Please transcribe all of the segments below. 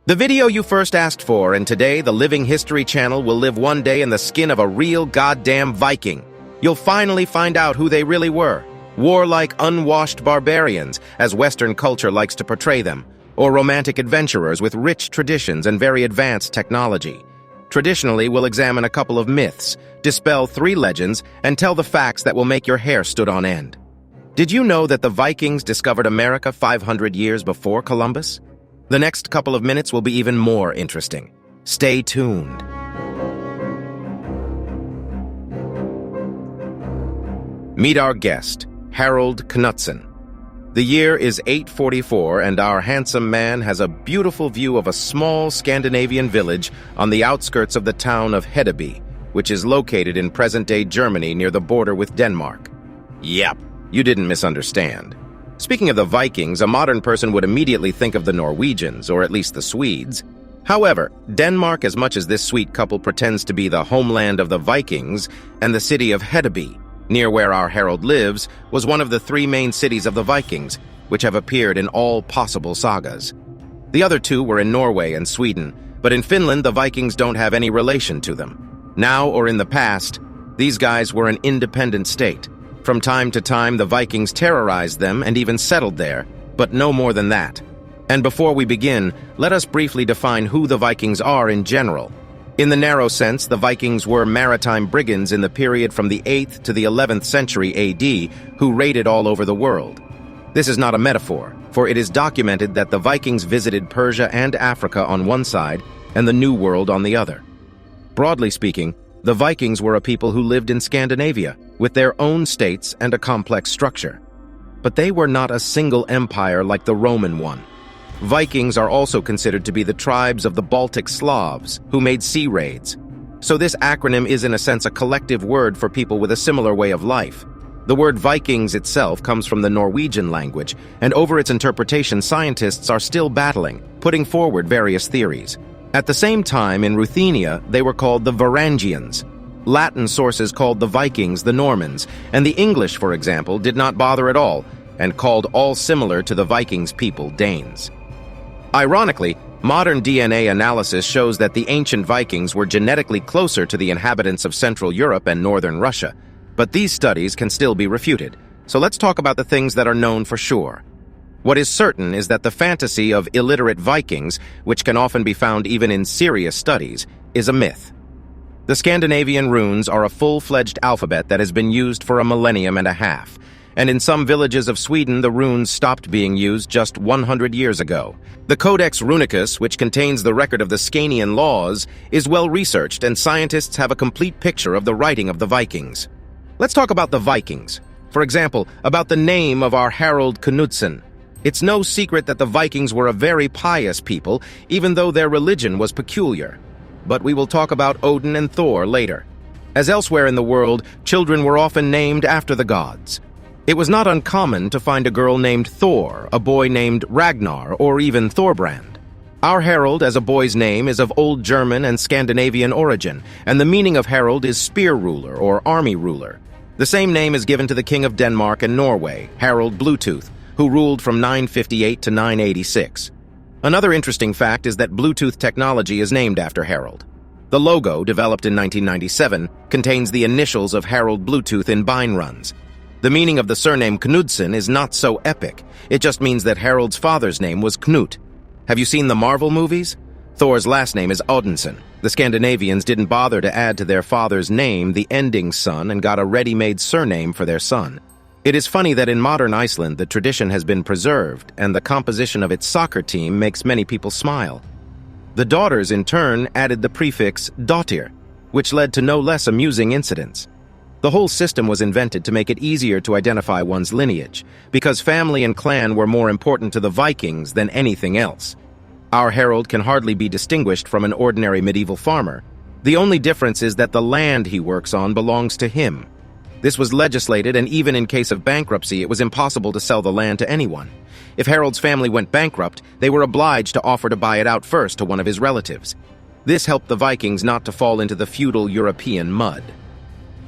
The video you first asked for, and today the Living History channel will live one day in the skin of a real goddamn Viking. You'll finally find out who they really were. Warlike, unwashed barbarians, as Western culture likes to portray them, or romantic adventurers with rich traditions and very advanced technology. Traditionally, we'll examine a couple of myths, dispel 3 legends, and tell the facts that will make your hair stood on end. Did you know that the Vikings discovered America 500 years before Columbus? The next couple of minutes will be even more interesting. Stay tuned. Meet our guest, Harold Knutsen. The year is 844, and our handsome man has a beautiful view of a small Scandinavian village on the outskirts of the town of Hedeby, which is located in present-day Germany near the border with Denmark. Yep, you didn't misunderstand. Speaking of the Vikings, a modern person would immediately think of the Norwegians, or at least the Swedes. However, Denmark, as much as this sweet couple pretends to be the homeland of the Vikings, and the city of Hedeby, near where our Harold lives, was one of the 3 main cities of the Vikings, which have appeared in all possible sagas. The other 2 were in Norway and Sweden, but in Finland the Vikings don't have any relation to them. Now or in the past, these guys were an independent state. From time to time, the Vikings terrorized them and even settled there, but no more than that. And before we begin, let us briefly define who the Vikings are in general. In the narrow sense, the Vikings were maritime brigands in the period from the 8th to the 11th century AD who raided all over the world. This is not a metaphor, for it is documented that the Vikings visited Persia and Africa on one side and the New World on the other. Broadly speaking, the Vikings were a people who lived in Scandinavia, with their own states and a complex structure. But they were not a single empire like the Roman one. Vikings are also considered to be the tribes of the Baltic Slavs, who made sea raids. So this acronym is in a sense a collective word for people with a similar way of life. The word Vikings itself comes from the Norwegian language, and over its interpretation scientists are still battling, putting forward various theories. At the same time, in Ruthenia, they were called the Varangians. Latin sources called the Vikings the Normans, and the English, for example, did not bother at all, and called all similar to the Vikings people Danes. Ironically, modern DNA analysis shows that the ancient Vikings were genetically closer to the inhabitants of Central Europe and northern Russia, but these studies can still be refuted. So let's talk about the things that are known for sure. What is certain is that the fantasy of illiterate Vikings, which can often be found even in serious studies, is a myth. The Scandinavian runes are a full-fledged alphabet that has been used for a millennium and a half, and in some villages of Sweden the runes stopped being used just 100 years ago. The Codex Runicus, which contains the record of the Scanian laws, is well-researched, and scientists have a complete picture of the writing of the Vikings. Let's talk about the Vikings. For example, about the name of our Harold Knutsen. It's no secret that the Vikings were a very pious people, even though their religion was peculiar. But we will talk about Odin and Thor later. As elsewhere in the world, children were often named after the gods. It was not uncommon to find a girl named Thor, a boy named Ragnar, or even Thorbrand. Our Harold, as a boy's name, is of Old German and Scandinavian origin, and the meaning of Harold is spear ruler or army ruler. The same name is given to the King of Denmark and Norway, Harald Bluetooth, who ruled from 958 to 986. Another interesting fact is that Bluetooth technology is named after Harold. The logo, developed in 1997, contains the initials of Harald Bluetooth in bind runs. The meaning of the surname Knudsen is not so epic. It just means that Harold's father's name was Knut. Have you seen the Marvel movies? Thor's last name is Odinson. The Scandinavians didn't bother to add to their father's name the ending son and got a ready-made surname for their son. It is funny that in modern Iceland the tradition has been preserved, and the composition of its soccer team makes many people smile. The daughters, in turn, added the prefix dottir, which led to no less amusing incidents. The whole system was invented to make it easier to identify one's lineage, because family and clan were more important to the Vikings than anything else. Our Harold can hardly be distinguished from an ordinary medieval farmer. The only difference is that the land he works on belongs to him. This was legislated, and even in case of bankruptcy, it was impossible to sell the land to anyone. If Harold's family went bankrupt, they were obliged to offer to buy it out first to one of his relatives. This helped the Vikings not to fall into the feudal European mud.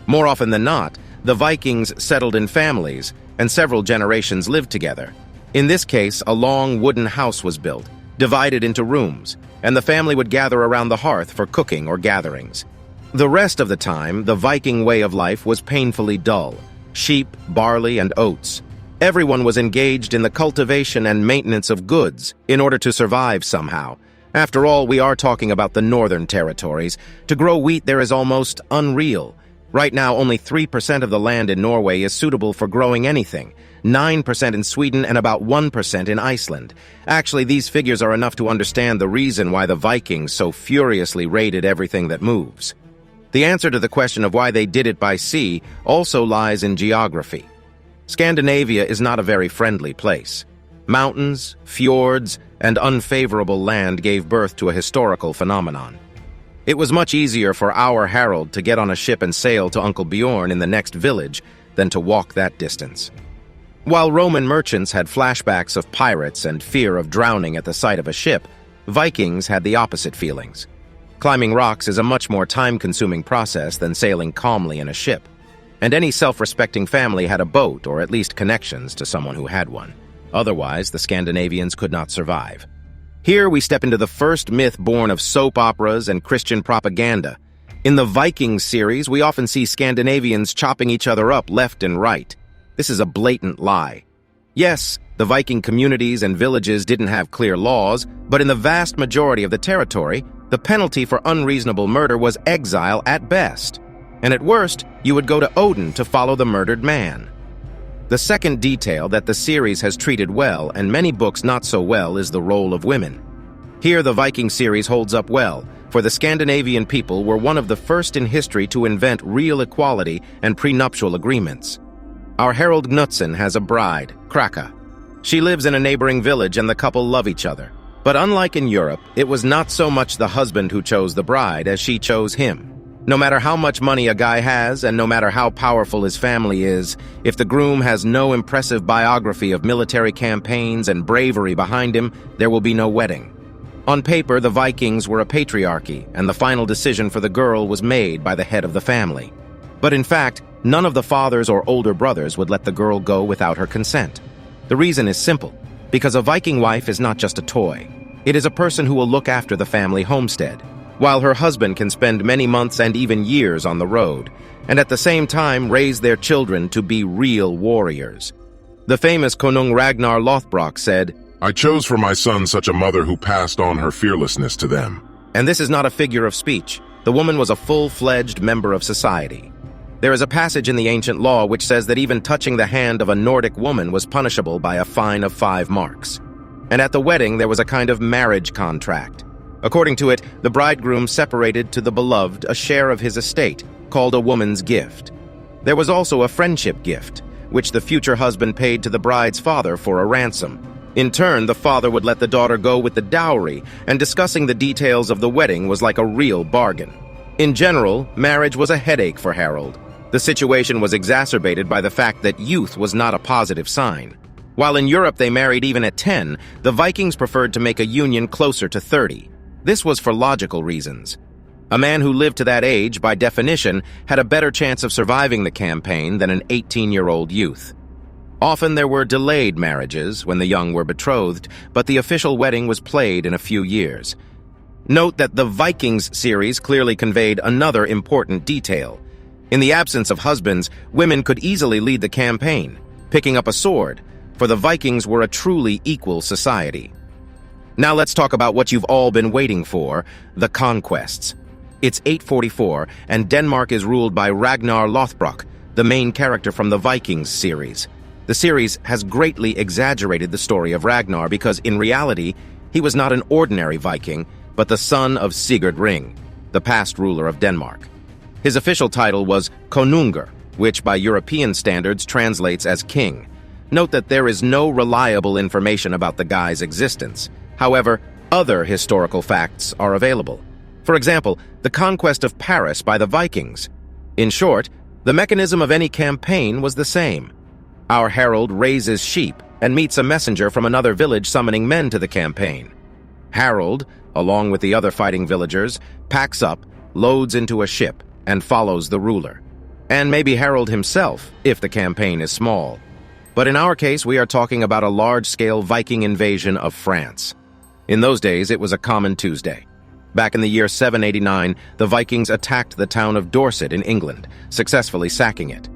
More often than not, the Vikings settled in families, and several generations lived together. In this case, a long wooden house was built, divided into rooms, and the family would gather around the hearth for cooking or gatherings. The rest of the time, the Viking way of life was painfully dull. Sheep, barley, and oats. Everyone was engaged in the cultivation and maintenance of goods in order to survive somehow. After all, we are talking about the northern territories. To grow wheat there is almost unreal. Right now, only 3% of the land in Norway is suitable for growing anything, 9% in Sweden and about 1% in Iceland. Actually, these figures are enough to understand the reason why the Vikings so furiously raided everything that moves. The answer to the question of why they did it by sea also lies in geography. Scandinavia is not a very friendly place. Mountains, fjords, and unfavorable land gave birth to a historical phenomenon. It was much easier for our Harold to get on a ship and sail to Uncle Bjorn in the next village than to walk that distance. While Roman merchants had flashbacks of pirates and fear of drowning at the sight of a ship, Vikings had the opposite feelings. Climbing rocks is a much more time-consuming process than sailing calmly in a ship, and any self-respecting family had a boat or at least connections to someone who had one. Otherwise, the Scandinavians could not survive. Here we step into the first myth born of soap operas and Christian propaganda. In the Vikings series, we often see Scandinavians chopping each other up left and right. This is a blatant lie. Yes, the Viking communities and villages didn't have clear laws, but in the vast majority of the territory, the penalty for unreasonable murder was exile at best. And at worst, you would go to Odin to follow the murdered man. The second detail that the series has treated well, and many books not so well, is the role of women. Here the Viking series holds up well, for the Scandinavian people were one of the first in history to invent real equality and prenuptial agreements. Our Harald Knutsen has a bride, Kraka. She lives in a neighboring village and the couple love each other. But unlike in Europe, it was not so much the husband who chose the bride as she chose him. No matter how much money a guy has, and no matter how powerful his family is, if the groom has no impressive biography of military campaigns and bravery behind him, there will be no wedding. On paper, the Vikings were a patriarchy, and the final decision for the girl was made by the head of the family. But in fact, none of the fathers or older brothers would let the girl go without her consent. The reason is simple, because a Viking wife is not just a toy. It is a person who will look after the family homestead, while her husband can spend many months and even years on the road, and at the same time raise their children to be real warriors. The famous Konung Ragnar Lothbrok said, "I chose for my son such a mother who passed on her fearlessness to them." And this is not a figure of speech. The woman was a full-fledged member of society. There is a passage in the ancient law which says that even touching the hand of a Nordic woman was punishable by a fine of 5 marks. And at the wedding there was a kind of marriage contract. According to it, the bridegroom separated to the beloved a share of his estate, called a woman's gift. There was also a friendship gift, which the future husband paid to the bride's father for a ransom. In turn, the father would let the daughter go with the dowry, and discussing the details of the wedding was like a real bargain. In general, marriage was a headache for Harold. The situation was exacerbated by the fact that youth was not a positive sign. While in Europe they married even at 10, the Vikings preferred to make a union closer to 30. This was for logical reasons. A man who lived to that age, by definition, had a better chance of surviving the campaign than an 18-year-old youth. Often there were delayed marriages when the young were betrothed, but the official wedding was played in a few years. Note that the Vikings series clearly conveyed another important detail. In the absence of husbands, women could easily lead the campaign, picking up a sword, for the Vikings were a truly equal society. Now let's talk about what you've all been waiting for, the conquests. It's 844, and Denmark is ruled by Ragnar Lothbrok, the main character from the Vikings series. The series has greatly exaggerated the story of Ragnar because, in reality, he was not an ordinary Viking, but the son of Sigurd Ring, the past ruler of Denmark. His official title was Konungur, which by European standards translates as king. Note that there is no reliable information about the guy's existence. However, other historical facts are available. For example, the conquest of Paris by the Vikings. In short, the mechanism of any campaign was the same. Our herald raises sheep and meets a messenger from another village summoning men to the campaign. Harold, along with the other fighting villagers, packs up, loads into a ship, and follows the ruler. And maybe Harold himself, if the campaign is small. But in our case, we are talking about a large-scale Viking invasion of France. In those days, it was a common Tuesday. Back in the year 789, the Vikings attacked the town of Dorset in England, successfully sacking it.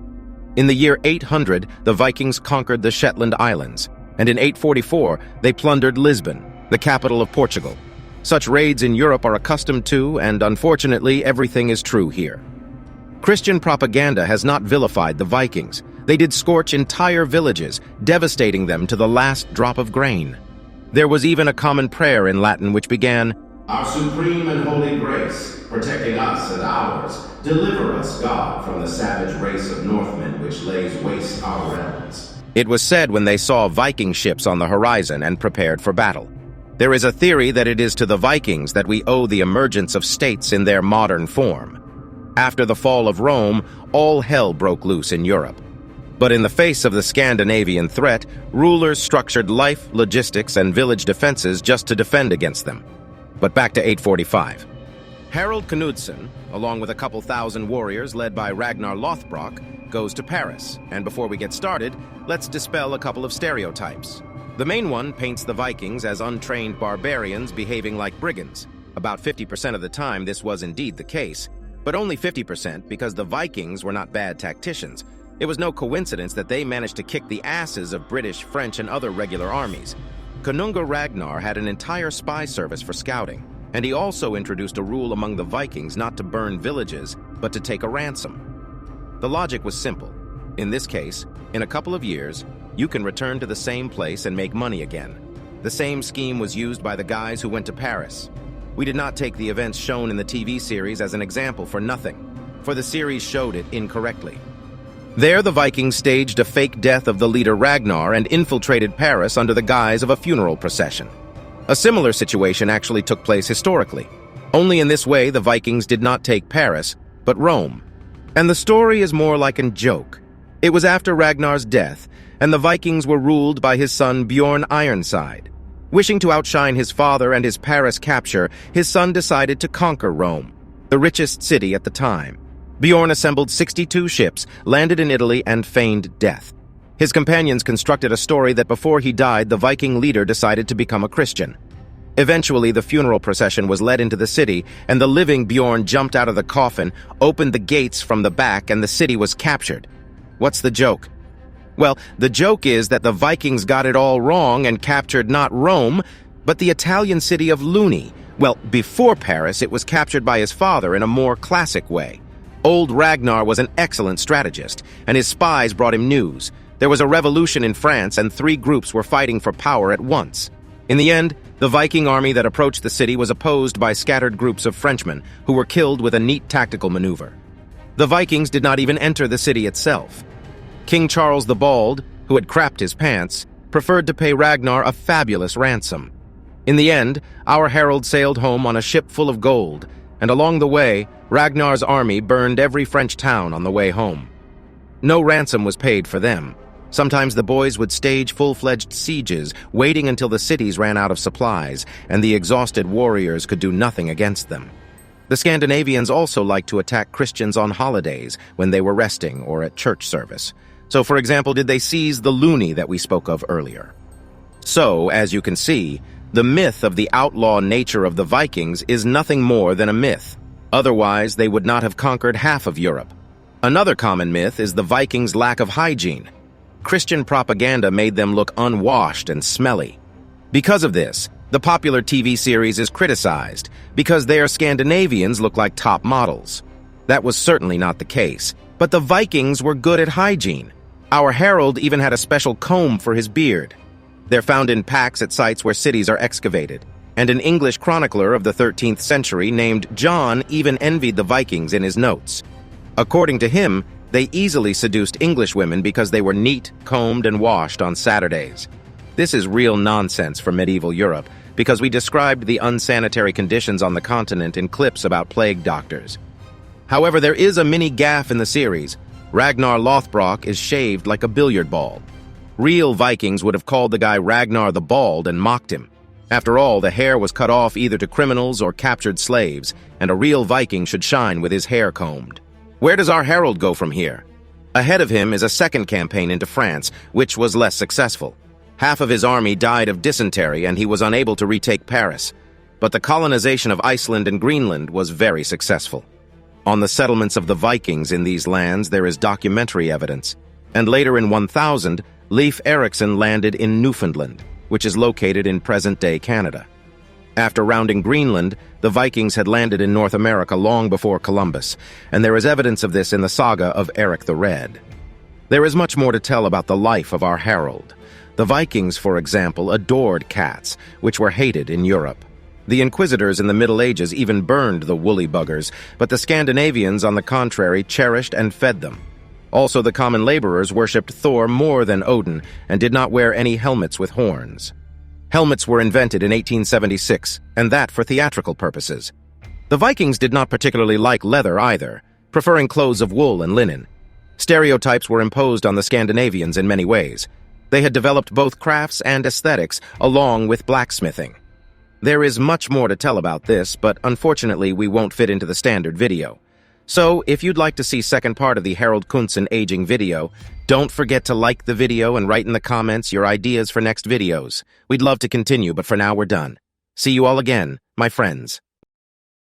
In the year 800, the Vikings conquered the Shetland Islands, and in 844, they plundered Lisbon, the capital of Portugal. Such raids in Europe are accustomed to, and unfortunately, everything is true here. Christian propaganda has not vilified the Vikings. They did scorch entire villages, devastating them to the last drop of grain. There was even a common prayer in Latin which began, Our supreme and holy grace, protecting us and ours, deliver us, God, from the savage race of Northmen which lays waste our realms. It was said when they saw Viking ships on the horizon and prepared for battle. There is a theory that it is to the Vikings that we owe the emergence of states in their modern form. After the fall of Rome, all hell broke loose in Europe. But in the face of the Scandinavian threat, rulers structured life, logistics, and village defenses just to defend against them. But back to 845. Harald Knudsen, along with a couple thousand warriors led by Ragnar Lothbrok, goes to Paris. And before we get started, let's dispel a couple of stereotypes. The main one paints the Vikings as untrained barbarians behaving like brigands. About 50% of the time this was indeed the case, but only 50% because the Vikings were not bad tacticians. It was no coincidence that they managed to kick the asses of British, French, and other regular armies. Konunga Ragnar had an entire spy service for scouting, and he also introduced a rule among the Vikings not to burn villages, but to take a ransom. The logic was simple. In this case, in a couple of years, you can return to the same place and make money again. The same scheme was used by the guys who went to Paris. We did not take the events shown in the TV series as an example for nothing, for the series showed it incorrectly. There, the Vikings staged a fake death of the leader Ragnar and infiltrated Paris under the guise of a funeral procession. A similar situation actually took place historically. Only in this way the Vikings did not take Paris, but Rome. And the story is more like a joke. It was after Ragnar's death, and the Vikings were ruled by his son Bjorn Ironside. Wishing to outshine his father and his Paris capture, his son decided to conquer Rome, the richest city at the time. Bjorn assembled 62 ships, landed in Italy, and feigned death. His companions constructed a story that before he died, the Viking leader decided to become a Christian. Eventually, the funeral procession was led into the city, and the living Bjorn jumped out of the coffin, opened the gates from the back, and the city was captured. What's the joke? Well, the joke is that the Vikings got it all wrong and captured not Rome, but the Italian city of Luni. Well, before Paris, it was captured by his father in a more classic way. Old Ragnar was an excellent strategist, and his spies brought him news. There was a revolution in France, and 3 groups were fighting for power at once. In the end, the Viking army that approached the city was opposed by scattered groups of Frenchmen, who were killed with a neat tactical maneuver. The Vikings did not even enter the city itself. King Charles the Bald, who had crapped his pants, preferred to pay Ragnar a fabulous ransom. In the end, our herald sailed home on a ship full of gold, and along the way, Ragnar's army burned every French town on the way home. No ransom was paid for them. Sometimes the boys would stage full-fledged sieges, waiting until the cities ran out of supplies, and the exhausted warriors could do nothing against them. The Scandinavians also liked to attack Christians on holidays when they were resting or at church service. So, for example, did they seize the Luni that we spoke of earlier? So, as you can see, the myth of the outlaw nature of the Vikings is nothing more than a myth. Otherwise, they would not have conquered half of Europe. Another common myth is the Vikings' lack of hygiene. Christian propaganda made them look unwashed and smelly. Because of this, the popular TV series is criticized because their Scandinavians look like top models. That was certainly not the case, but the Vikings were good at hygiene. Our herald even had a special comb for his beard. They're found in packs at sites where cities are excavated, and an English chronicler of the 13th century named John even envied the Vikings in his notes. According to him, they easily seduced English women because they were neat, combed, and washed on Saturdays. This is real nonsense for medieval Europe, because we described the unsanitary conditions on the continent in clips about plague doctors. However, there is a mini gaffe in the series. Ragnar Lothbrok is shaved like a billiard ball. Real Vikings would have called the guy Ragnar the Bald and mocked him. After all, the hair was cut off either to criminals or captured slaves, and a real Viking should shine with his hair combed. Where does our herald go from here? Ahead of him is a second campaign into France, which was less successful. Half of his army died of dysentery and he was unable to retake Paris. But the colonization of Iceland and Greenland was very successful. On the settlements of the Vikings in these lands there is documentary evidence. And later in 1000, Leif Erikson landed in Newfoundland, which is located in present-day Canada. After rounding Greenland, the Vikings had landed in North America long before Columbus, and there is evidence of this in the saga of Eric the Red. There is much more to tell about the life of our Harold. The Vikings, for example, adored cats, which were hated in Europe. The Inquisitors in the Middle Ages even burned the woolly buggers, but the Scandinavians, on the contrary, cherished and fed them. Also, the common laborers worshipped Thor more than Odin and did not wear any helmets with horns. Helmets were invented in 1876, and that for theatrical purposes. The Vikings did not particularly like leather either, preferring clothes of wool and linen. Stereotypes were imposed on the Scandinavians in many ways. They had developed both crafts and aesthetics, along with blacksmithing. There is much more to tell about this, but unfortunately we won't fit into the standard video. So, if you'd like to see second part of the Harold Knudsen aging video, don't forget to like the video and write in the comments your ideas for next videos. We'd love to continue, but for now we're done. See you all again, my friends.